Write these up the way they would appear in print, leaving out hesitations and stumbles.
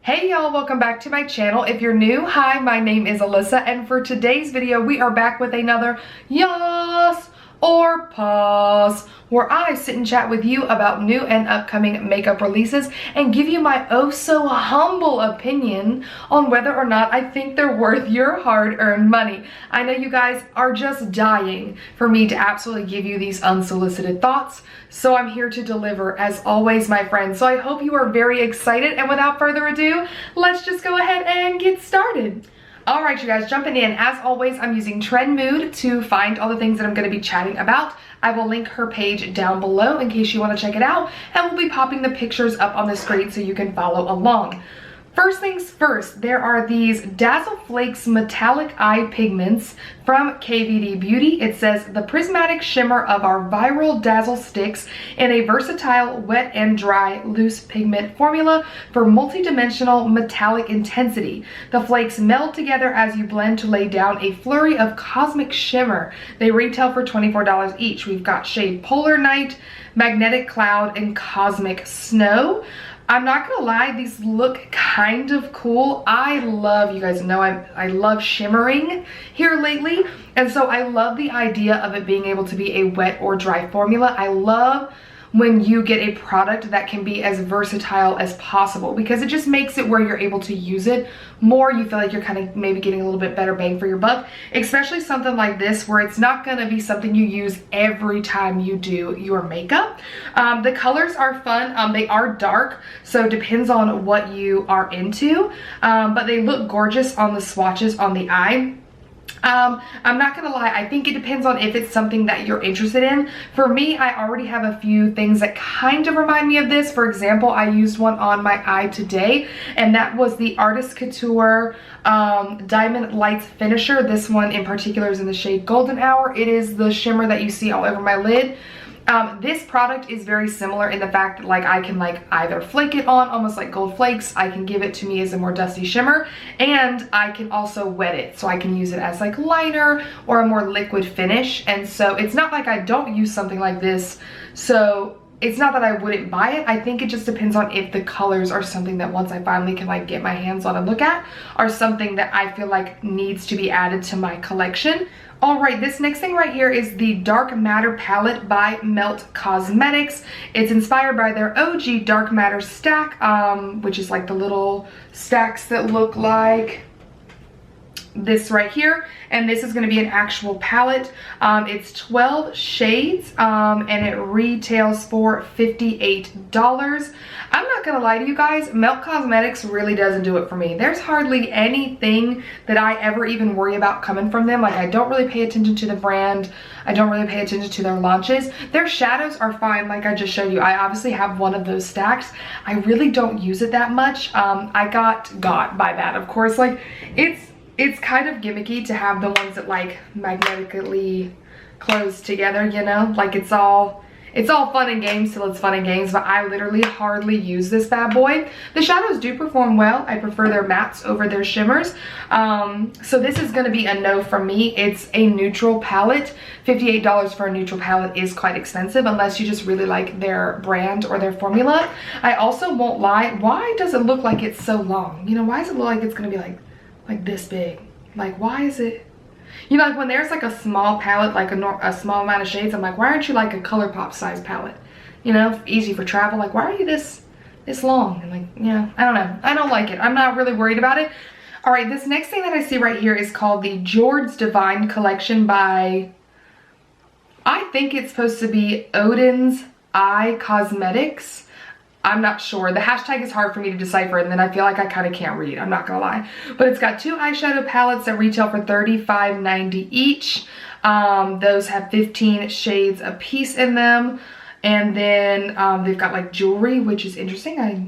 Hey y'all, welcome back to my channel. If you're new, hi, my name is Alyssa, and for today's video, we are back with another YASS or pause, where I sit and chat with you about new and upcoming makeup releases and give you my oh so humble opinion on whether or not I think they're worth your hard-earned money. I know you guys are just dying for me to absolutely give you these unsolicited thoughts, so I'm here to deliver as always, my friends. So I hope you are very excited, and without further ado, let's just go ahead and get started. All right, you guys, jumping in. As always, I'm using Trend Mood to find all the things that I'm going to be chatting about. I will link her page down below in case you want to check it out, and we'll be popping the pictures up on the screen so you can follow along. First things first, there are these Dazzle Flakes Metallic Eye Pigments from KVD Beauty. It says, the prismatic shimmer of our viral Dazzle Sticks in a versatile wet and dry loose pigment formula for multi-dimensional metallic intensity. The flakes meld together as you blend to lay down a flurry of cosmic shimmer. They retail for $24 each. We've got shade Polar Night, Magnetic Cloud, and Cosmic Snow. I'm not gonna lie, these look kind of cool. I love, you guys know I love shimmering here lately, and so I love the idea of it being able to be a wet or dry formula. I love when you get a product that can be as versatile as possible, because it just makes it where you're able to use it more. You feel like you're kind of maybe getting a little bit better bang for your buck, especially something like this where it's not going to be something you use every time you do your makeup. The colors are fun. They are dark, so it depends on what you are into, but they look gorgeous on the swatches on the eye. I'm not gonna lie, I think it depends on if it's something that you're interested in. For me, I already have a few things that kind of remind me of this. For example, I used one on my eye today, and that was the Artist Couture Diamond Lights Finisher. This one in particular is in the shade Golden Hour. It is the shimmer that you see all over my lid. This product is very similar in the fact that like I can like either flake it on almost like gold flakes, I can give it to me as a more dusty shimmer, and I can also wet it, so I can use it as like liner or a more liquid finish. And so it's not like I don't use something like this, so it's not that I wouldn't buy it. I think it just depends on if the colors are something that once I finally can like get my hands on and look at, are something that I feel like needs to be added to my collection. All right, this next thing right here is the Dark Matter palette by Melt Cosmetics. It's inspired by their OG Dark Matter stack, which is like the little stacks that look like this right here, and this is going to be an actual palette. It's 12 shades, and it retails for $58. I'm not gonna lie to you guys, Melt Cosmetics really doesn't do it for me. There's hardly anything that I ever even worry about coming from them. Like, I don't really pay attention to the brand. I don't really pay attention to their launches. Their shadows are fine, like I just showed you. I obviously have one of those stacks. I really don't use it that much. I got by that, of course. Like, it's kind of gimmicky to have the ones that like magnetically close together, you know? Like, it's all fun and games till it's fun and games, but I literally hardly use this bad boy. The shadows do perform well. I prefer their mattes over their shimmers. So this is gonna be a no from me. It's a neutral palette. $58 for a neutral palette is quite expensive unless you just really like their brand or their formula. I also won't lie, why does it look like it's so long? You know, why does it look like it's gonna be like this big? Like, why is it? You know, like when there's like a small palette, like a small amount of shades, I'm like, why aren't you like a ColourPop size palette? You know, easy for travel. Like, why are you this long? And like, yeah, I don't know. I don't like it. I'm not really worried about it. All right, this next thing that I see right here is called the George's Divine Collection by, I think it's supposed to be Odins Eye Cosmetics. I'm not sure. The hashtag is hard for me to decipher, and then I feel like I kind of can't read. I'm not gonna lie. But it's got two eyeshadow palettes that retail for $35.90 each. Those have 15 shades a piece in them. And then they've got like jewelry, which is interesting. I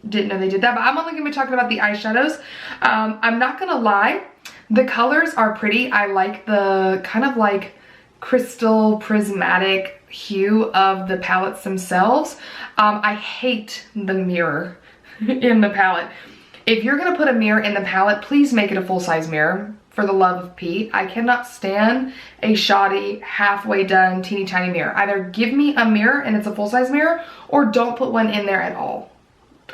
didn't know they did that, but I'm only gonna be talking about the eyeshadows. I'm not gonna lie. The colors are pretty. I like the kind of like crystal prismatic hue of the palettes themselves. I hate the mirror in the palette. If you're gonna put a mirror in the palette, please make it a full-size mirror, for the love of Pete. I cannot stand a shoddy, halfway done, teeny tiny mirror. Either give me a mirror and it's a full-size mirror, or don't put one in there at all.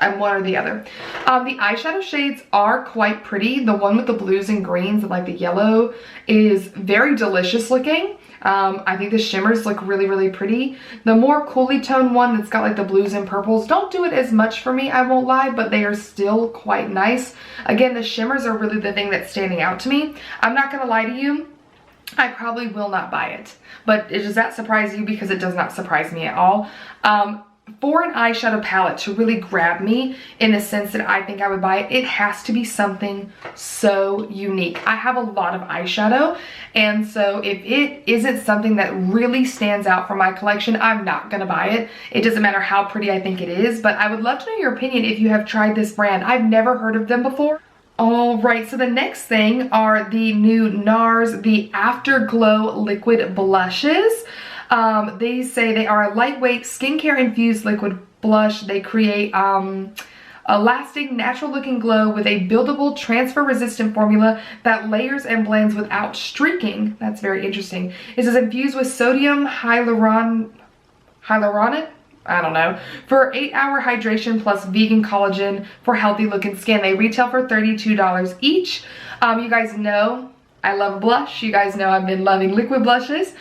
I'm one or the other. The eyeshadow shades are quite pretty. The one with the blues and greens and like the yellow is very delicious looking. I think the shimmers look really, really pretty. The more coolly toned one that's got like the blues and purples don't do it as much for me, I won't lie, but they are still quite nice. Again, the shimmers are really the thing that's standing out to me. I'm not gonna lie to you, I probably will not buy it, but does that surprise you? Because it does not surprise me at all. For an eyeshadow palette to really grab me in the sense that I think I would buy it, it has to be something so unique. I have a lot of eyeshadow, and so if it isn't something that really stands out from my collection, I'm not gonna buy it. It doesn't matter how pretty I think it is, but I would love to know your opinion if you have tried this brand. I've never heard of them before. All right, so the next thing are the new Nars, the Afterglow liquid blushes. They say they are a lightweight skincare infused liquid blush. They create a lasting natural looking glow with a buildable transfer resistant formula that layers and blends without streaking. That's very interesting. It says infused with sodium hyaluronate, I don't know, for 8-hour hydration plus vegan collagen for healthy looking skin. They retail for $32 each. You guys know I love blush. You guys know I've been loving liquid blushes.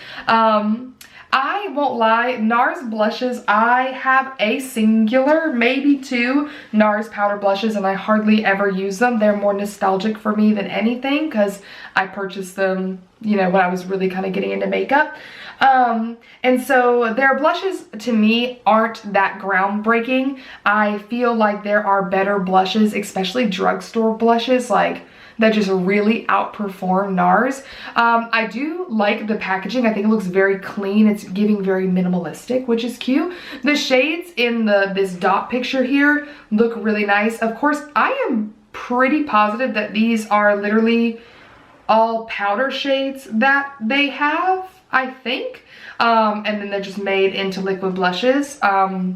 I won't lie, Nars blushes, I have a singular, maybe two Nars powder blushes, and I hardly ever use them. They're more nostalgic for me than anything because I purchased them, you know, when I was really kind of getting into makeup. And so their blushes to me aren't that groundbreaking. I feel like there are better blushes, especially drugstore blushes, like that just really outperform Nars. I do like the packaging. I think it looks very clean. It's giving very minimalistic, which is cute. The shades in this dot picture here look really nice. Of course, I am pretty positive that these are literally all powder shades that they have, I think. And then they're just made into liquid blushes. I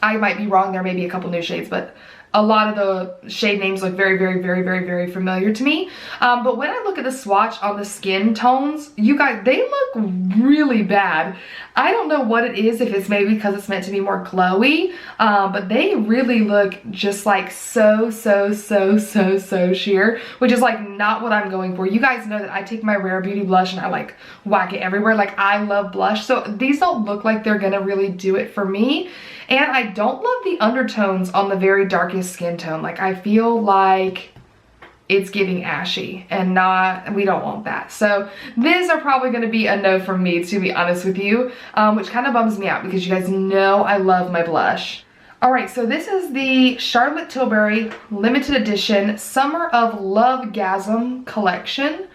might be wrong. There may be a couple new shades, but a lot of the shade names look very, very, very, very, very familiar to me. But when I look at the swatch on the skin tones, you guys, they look really bad. I don't know what it is, if it's maybe because it's meant to be more glowy, but they really look just like so sheer, which is like not what I'm going for. You guys know that I take my Rare Beauty blush and I like whack it everywhere. Like I love blush, so these don't look like they're gonna really do it for me. And I don't love the undertones on the very darkest skin tone. Like I feel like it's giving ashy, and we don't want that. So these are probably gonna be a no from me, to be honest with you, which kind of bums me out because you guys know I love my blush. All right, so this is the Charlotte Tilbury limited edition Summer of Love-gasm collection,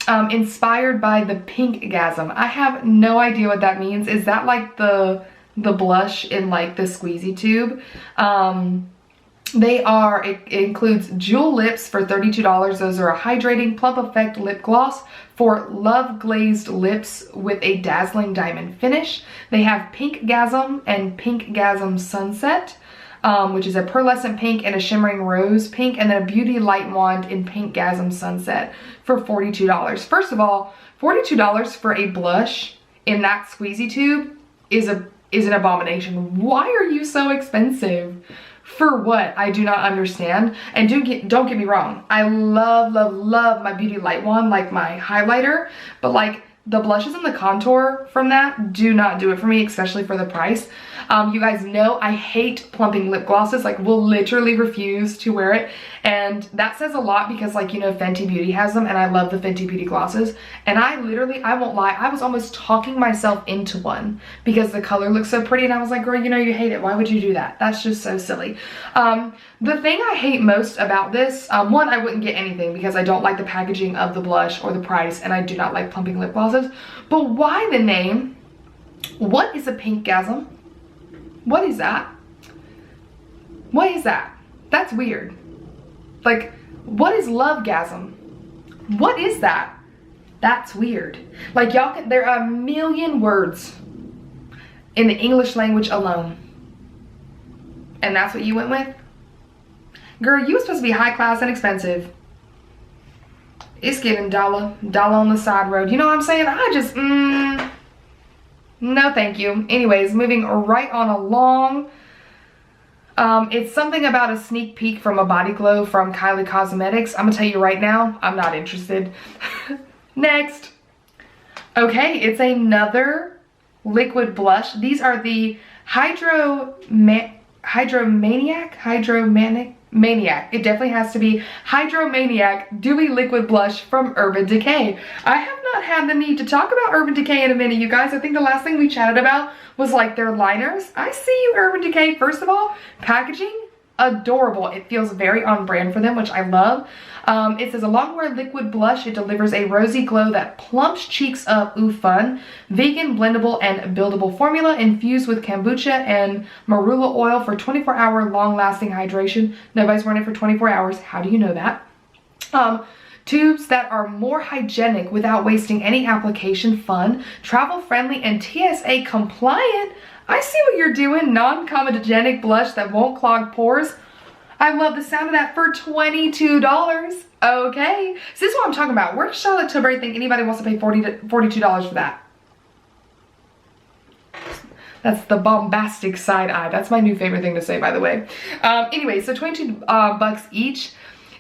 inspired by the Pink-gasm. I have no idea what that means. Is that like the blush in like the squeezy tube? It includes jewel lips for $32. Those are a hydrating plump effect lip gloss for love glazed lips with a dazzling diamond finish. They have Pink-gasm and Pink-gasm Sunset, which is a pearlescent pink and a shimmering rose pink, and then a beauty light wand in Pink-gasm Sunset for $42. First of all, $42 for a blush in that squeezy tube is an abomination. Why are you so expensive? For what? I do not understand. And don't get me wrong, I love my beauty light wand, like my highlighter, but like the blushes and the contour from that do not do it for me, especially for the price. You guys know I hate plumping lip glosses, like will literally refuse to wear it. And that says a lot because, like, you know, Fenty Beauty has them and I love the Fenty Beauty glosses. And I won't lie, I was almost talking myself into one because the color looks so pretty, and I was like, girl, you know you hate it. Why would you do that? That's just so silly. The thing I hate most about this, one, I wouldn't get anything because I don't like the packaging of the blush or the price, and I do not like plumping lip glosses. But why the name? What is a Pink-gasm? What is that? What is that? That's weird. Like, what is Love-gasm? What is that? That's weird. Like, y'all there are a million words in the English language alone. And that's what you went with? Girl, you were supposed to be high class and expensive. It's giving dollar on the side road. You know what I'm saying? I just, no thank you. Anyways, moving right on along. It's something about a sneak peek from a body glow from Kylie Cosmetics. I'm gonna tell you right now, I'm not interested. Next. Okay, it's another liquid blush. These are the Hydromaniac. It definitely has to be Hydromaniac Dewy Liquid Blush from Urban Decay. I have not had the need to talk about Urban Decay in a minute, you guys. I think the last thing we chatted about was like their liners. I see you, Urban Decay. First of all, packaging, adorable. It feels very on brand for them, which I love. It says a long-wear liquid blush. It delivers a rosy glow that plumps cheeks up. Ooh, fun. Vegan, blendable, and buildable formula infused with kombucha and marula oil for 24-hour long-lasting hydration. Nobody's wearing it for 24 hours. How do you know that? Tubes that are more hygienic without wasting any application. Fun, travel-friendly, and TSA compliant. I see what you're doing. Non-comedogenic blush that won't clog pores. I love the sound of that for $22. Okay. So this is what I'm talking about. Where does Charlotte Tilbury think anybody wants to pay $42 for that? That's the bombastic side eye. That's my new favorite thing to say, by the way. Anyway, so 22 bucks each.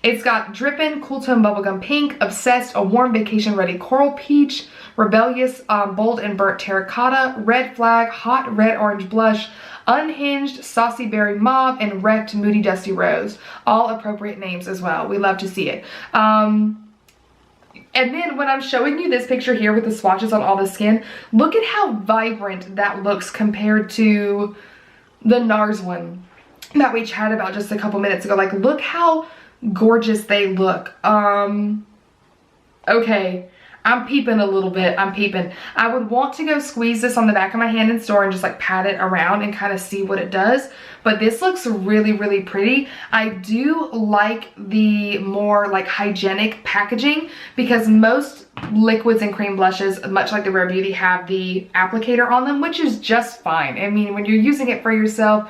It's got Drippin', Cool Tone Bubblegum Pink, Obsessed, a Warm Vacation Ready Coral Peach, Rebellious, Bold and Burnt Terracotta, Red Flag, Hot Red Orange Blush, Unhinged, Saucy Berry Mauve, and Wrecked Moody Dusty Rose. All appropriate names as well. We love to see it. And then when I'm showing you this picture here with the swatches on all the skin, look at how vibrant that looks compared to the Nars one that we chatted about just a couple minutes ago. Like, look how gorgeous they look. Okay, I'm peeping a little bit. I'm peeping. I would want to go squeeze this on the back of my hand in store and just like pat it around and kind of see what it does. But this looks really, really pretty. I do like the more like hygienic packaging because most liquids and cream blushes, much like the Rare Beauty, have the applicator on them, which is just fine. I mean, when you're using it for yourself,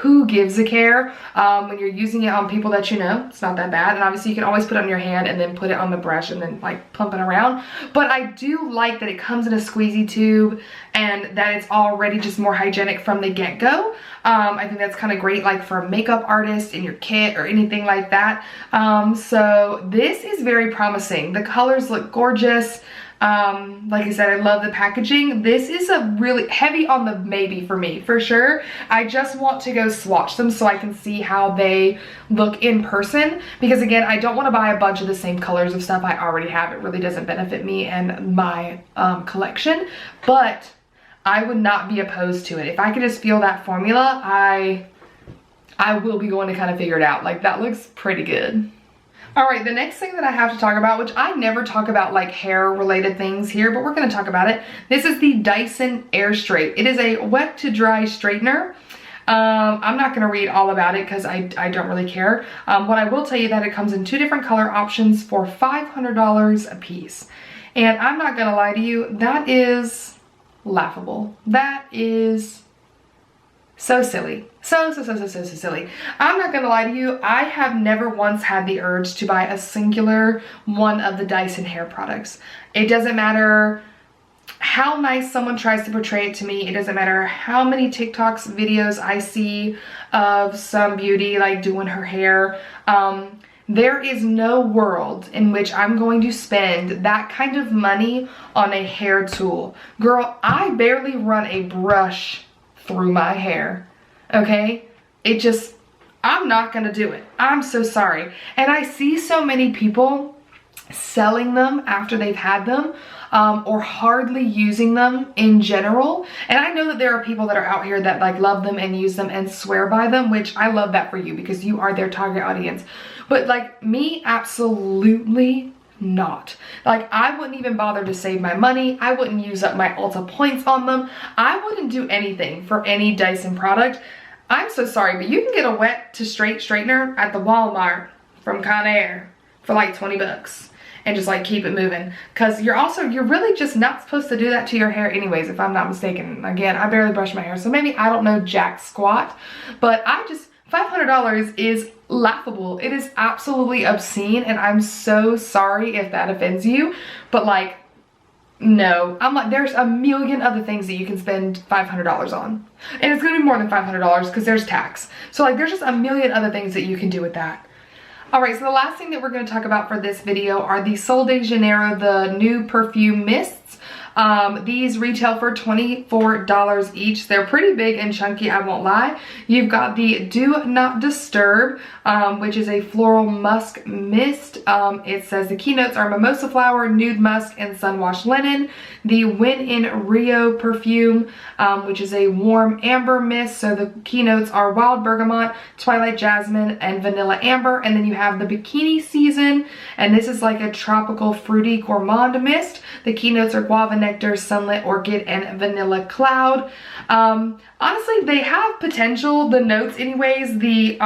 who gives a care? When you're using it on people that you know, it's not that bad. And obviously you can always put it on your hand and then put it on the brush and then like pump it around. But I do like that it comes in a squeezy tube and that it's already just more hygienic from the get-go. I think that's kind of great, like for a makeup artist in your kit or anything like that. So this is very promising. The colors look gorgeous. Like I said, I love the packaging. This is a really heavy on the maybe for me, for sure. I just want to go swatch them so I can see how they look in person, because again, I don't want to buy a bunch of the same colors of stuff I already have. It really doesn't benefit me and my collection, but I would not be opposed to it. If I could just feel that formula, I will be going to kind of figure it out. Like, that looks pretty good. All right, the next thing that I have to talk about, which I never talk about like hair related things here, but we're gonna talk about it. This is the Dyson Air Straight. It is a wet to dry straightener. I'm not gonna read all about it because I don't really care. What I will tell you that it comes in 2 different color options for $500 a piece. And I'm not gonna lie to you, that is laughable. That is so silly. So silly. I'm not gonna lie to you, I have never once had the urge to buy a singular one of the Dyson hair products. It doesn't matter how nice someone tries to portray it to me. It doesn't matter how many TikToks videos I see of some beauty like doing her hair. There is no world in which I'm going to spend that kind of money on a hair tool. Girl, I barely run a brush through my hair, okay? It just, I'm not gonna do it. I'm so sorry. And I see so many people selling them after they've had them, or hardly using them in general. And I know that there are people that are out here that like love them and use them and swear by them, which I love that for you because you are their target audience. But like me, absolutely not. Like, I wouldn't even bother to save my money. I wouldn't use up my Ulta points on them. I wouldn't do anything for any Dyson product. I'm so sorry, but you can get a wet to straight straightener at the Walmart from Conair for like 20 bucks and just like keep it moving. Cause you're really just not supposed to do that to your hair anyways, if I'm not mistaken. Again, I barely brush my hair, so maybe I don't know jack squat, but $500 is laughable. It is absolutely obscene, and I'm so sorry if that offends you, but like, no. I'm like, there's a million other things that you can spend $500 on. And it's gonna be more than $500 because there's tax. So like, there's just a million other things that you can do with that. All right, so the last thing that we're gonna talk about for this video are the Sol de Janeiro, the new perfume mists. These retail for $24 each. They're pretty big and chunky, I won't lie. You've got the Do Not Disturb, which is a floral musk mist. It says the keynotes are mimosa flower, nude musk, and sun-washed linen. The When in Rio perfume, which is a warm amber mist. So the keynotes are wild bergamot, twilight jasmine, and vanilla amber. And then you have the Bikini Season, and this is like a tropical fruity gourmand mist. The keynotes are guava nectar, sunlit orchid, and vanilla cloud. Honestly, they have potential, the notes anyways. The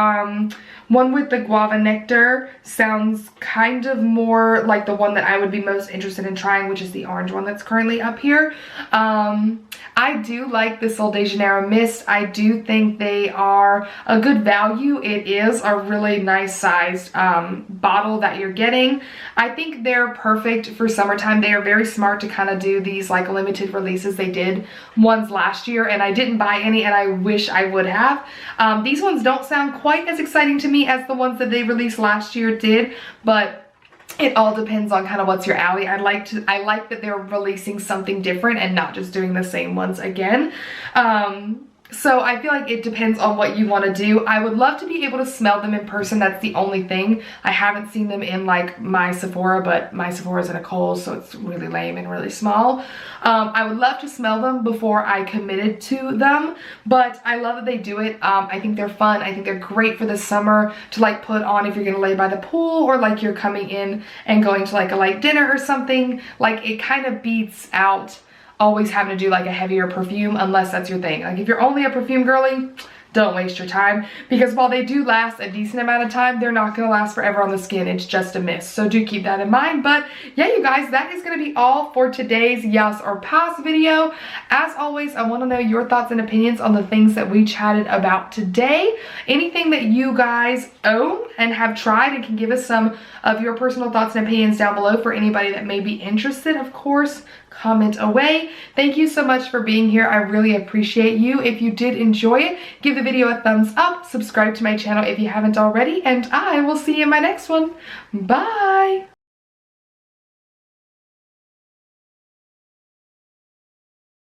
one with the guava nectar sounds kind of more like the one that I would be most interested in trying, which is the orange one that's currently up here. I do like the Sol de Janeiro mist. I do think they are a good value. It is a really nice sized bottle that you're getting. I think they're perfect for summertime. They are very smart to kind of do these like limited releases. They did ones last year and I didn't buy any, and I wish I would have. These ones don't sound quite as exciting to me as the ones that they released last year did, but it all depends on kind of what's your alley. I like that they're releasing something different and not just doing the same ones again. So I feel like it depends on what you want to do. I would love to be able to smell them in person. That's the only thing. I haven't seen them in like my Sephora, but my Sephora's in a Kohl's, so it's really lame and really small. I would love to smell them before I committed to them, but I love that they do it. I think they're fun. I think they're great for the summer to like put on if you're gonna lay by the pool, or like you're coming in and going to like a light dinner or something. Like, it kind of beats out always having to do like a heavier perfume, unless that's your thing. Like, if you're only a perfume girly, don't waste your time, because while they do last a decent amount of time, they're not gonna last forever on the skin. It's just a mist, so do keep that in mind. But yeah, you guys, that is gonna be all for today's Yes or Pass video. As always, I want to know your thoughts and opinions on the things that we chatted about today. Anything that you guys own and have tried, and can give us some of your personal thoughts and opinions down below for anybody that may be interested. Of course, comment away. Thank you so much for being here. I really appreciate you. If you did enjoy it, give the video a thumbs up, subscribe to my channel if you haven't already, and I will see you in my next one. Bye!